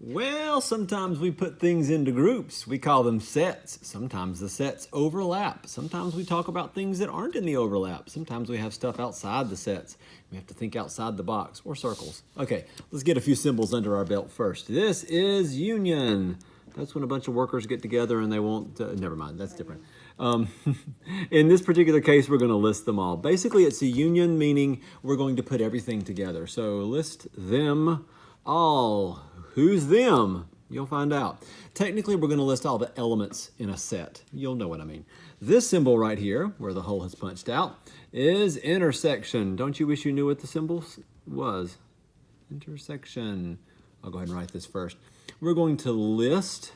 Well, sometimes we put things into groups. We call them sets. Sometimes the sets overlap. Sometimes we talk about things that aren't in the overlap. Sometimes we have stuff outside the sets. We have to think outside the box, or circles. Okay, let's get a few symbols under our belt first. This is union. That's when a bunch of workers get together and they won't, never mind, that's different. In this particular case, we're going to list them all. Basically, it's a union, meaning we're going to put everything together. So list them all. Who's them? You'll find out. Technically, we're going to list all the elements in a set. You'll know what I mean. This symbol right here, where the hole has punched out, is intersection. Don't you wish you knew what the symbol was? Intersection. I'll go ahead and write this first. We're going to list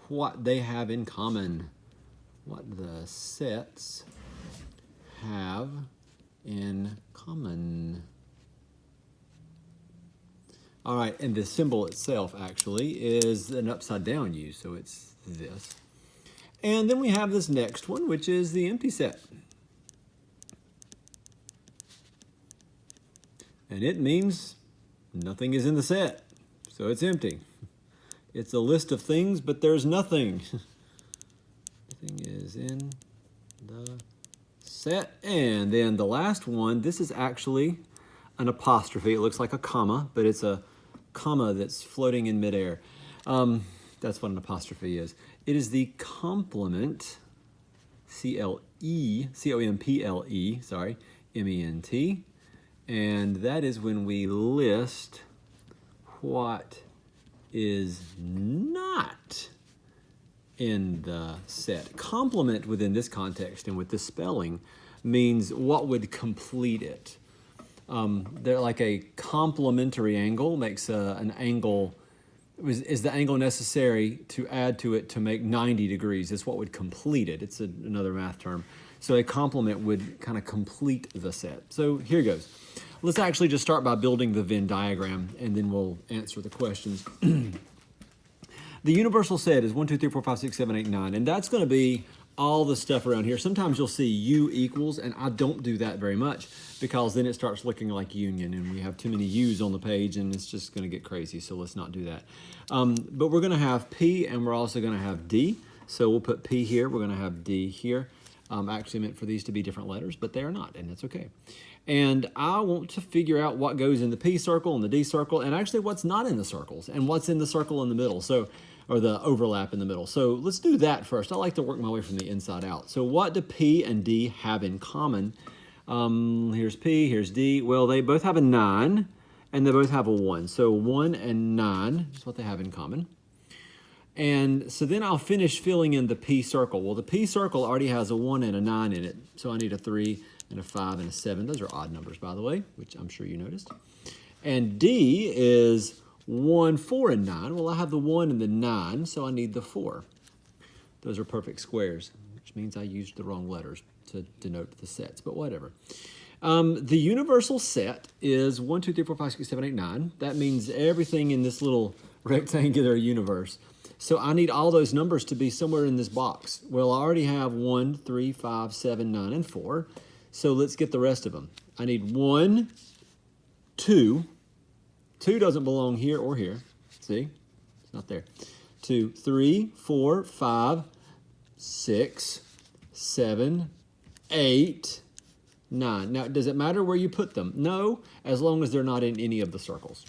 what they have in common, what the sets have in common. All right, and the symbol itself actually is an upside down U, so it's this. And then we have this next one, which is the empty set. And it means nothing is in the set, so it's empty. It's a list of things, but there's nothing. Nothing is in the set. And then the last one, this is actually an apostrophe. It looks like a comma, but it's a comma that's floating in midair. That's what an apostrophe is. It is the complement, C-O-M-P-L-E, sorry, M-E-N-T. And that is when we list what is not in the set. Complement within this context and with this spelling means what would complete it. They're like a complementary angle makes an angle, is the angle necessary to add to it to make 90 degrees. It's what would complete it. It's another math term. So a complement would kind of complete the set. So here goes. Let's actually just start by building the Venn diagram, and then we'll answer the questions. The universal set is 1, 2, 3, 4, 5, 6, 7, 8, 9, and that's going to be all the stuff around here. Sometimes you'll see U equals, and I don't do that very much because then it starts looking like union, and we have too many U's on the page, and it's just going to get crazy, so let's not do that. But we're going to have P, and we're also going to have D. So we'll put P here. We're going to have D here. I actually meant for these to be different letters, but they are not, and that's okay. And I want to figure out what goes in the P circle and the D circle, and actually what's not in the circles, and what's in the circle in the middle, or the overlap in the middle. So let's do that first. I like to work my way from the inside out. So what do P and D have in common? Here's P, here's D. Well, they both have a 9, and they both have a 1. So 1 and 9 is what they have in common. And so then I'll finish filling in the P circle. Well, the P circle already has a 1 and a 9 in it. So I need a 3 and a 5 and a 7. Those are odd numbers, by the way, which I'm sure you noticed. And D is 1, 4, and 9. Well, I have the 1 and the 9, so I need the 4. Those are perfect squares, which means I used the wrong letters to denote the sets, but whatever. The universal set is 1, 2, 3, 4, 5, 6, 7, 8, 9. That means everything in this little rectangular universe. So I need all those numbers to be somewhere in this box. Well, I already have 1, 3, 5, 7, 9, and 4. So let's get the rest of them. I need 1, 2. 2 doesn't belong here or here. See? It's not there. 2, 3, 4, 5, 6, 7, 8, 9. Now, does it matter where you put them? No, as long as they're not in any of the circles.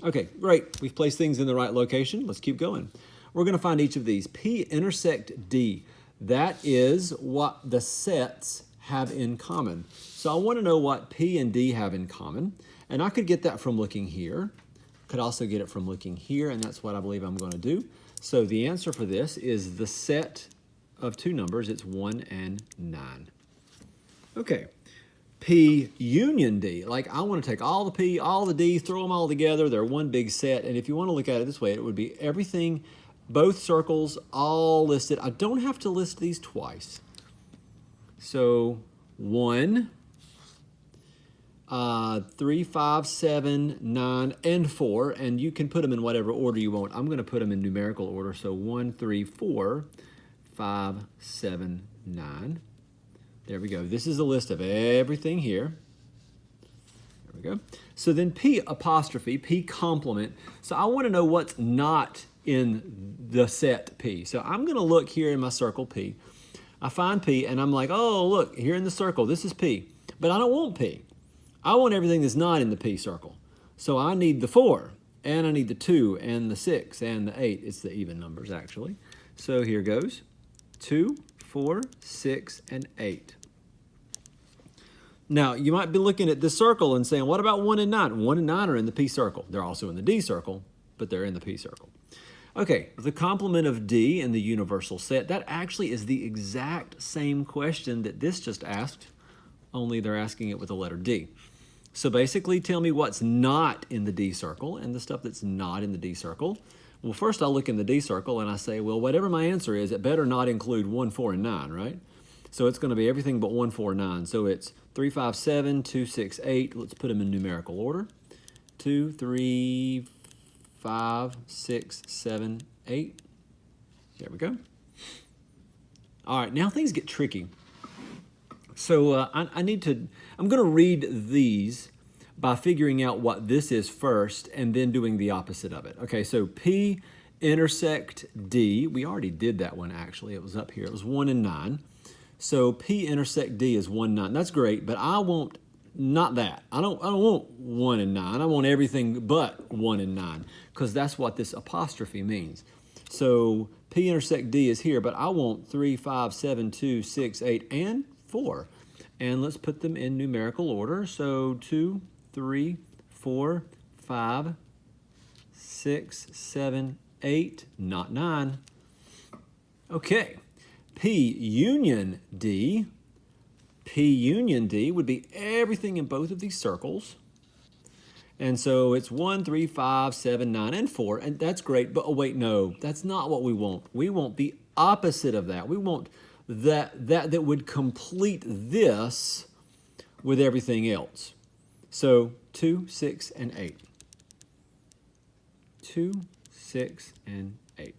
Okay, great. We've placed things in the right location. Let's keep going. We're going to find each of these. P intersect D. That is what the sets have in common. So I want to know what P and D have in common. And I could get that from looking here. Could also get it from looking here, and that's what I believe I'm going to do. So the answer for this is the set of two numbers. It's 1 and 9. Okay. P union D. Like, I want to take all the P, all the D, throw them all together. They're one big set. And if you want to look at it this way, it would be everything, both circles, all listed. I don't have to list these twice. So 1, 3, 5, 7, 9, and 4. And you can put them in whatever order you want. I'm going to put them in numerical order. So 1, 3, 4, 5, 7, 9. There we go. This is a list of everything here. we go. So then P apostrophe, P complement. So I want to know what's not in the set P. So I'm going to look here in my circle P. I find P and I'm like, oh, look, here in the circle, this is P. But I don't want P. I want everything that's not in the P circle. So I need the 4, and I need the 2, and the 6, and the 8. It's the even numbers, actually. So here goes. 2, 4, 6, and 8. Now, you might be looking at this circle and saying, what about 1 and 9? 1 and 9 are in the P circle. They're also in the D circle, but they're in the P circle. Okay, the complement of D in the universal set, that actually is the exact same question that this just asked, only they're asking it with the letter D. So basically, tell me what's not in the D circle, and the stuff that's not in the D circle. Well, first I'll look in the D circle and I say, well, whatever my answer is, it better not include 1, 4, and 9, right? So it's going to be everything but 1, 4, 9. So it's 3, 5, 7, 2, 6, 8. Let's put them in numerical order. 2, 3, 5, 6, 7, 8. There we go. All right, now things get tricky. So I'm going to read these by figuring out what this is first and then doing the opposite of it. Okay, so P intersect D. We already did that one, actually. It was up here. It was 1 and 9. So P intersect D is 1, 9. That's great, but I want not that. I don't want 1 and 9. I want everything but 1 and 9, because that's what this apostrophe means. So P intersect D is here, but I want 3, 5, 7, 2, 6, 8, and 4. And let's put them in numerical order. So 2, 3, 4, 5, 6, 7, 8, not 9. Okay, P union D. P union D would be everything in both of these circles. And so it's 1, 3, 5, 7, 9, and 4. And that's great, but oh wait, no, that's not what we want. We want the opposite of that. We want that would complete this with everything else. So 2, 6, and 8. 2, 6, and 8.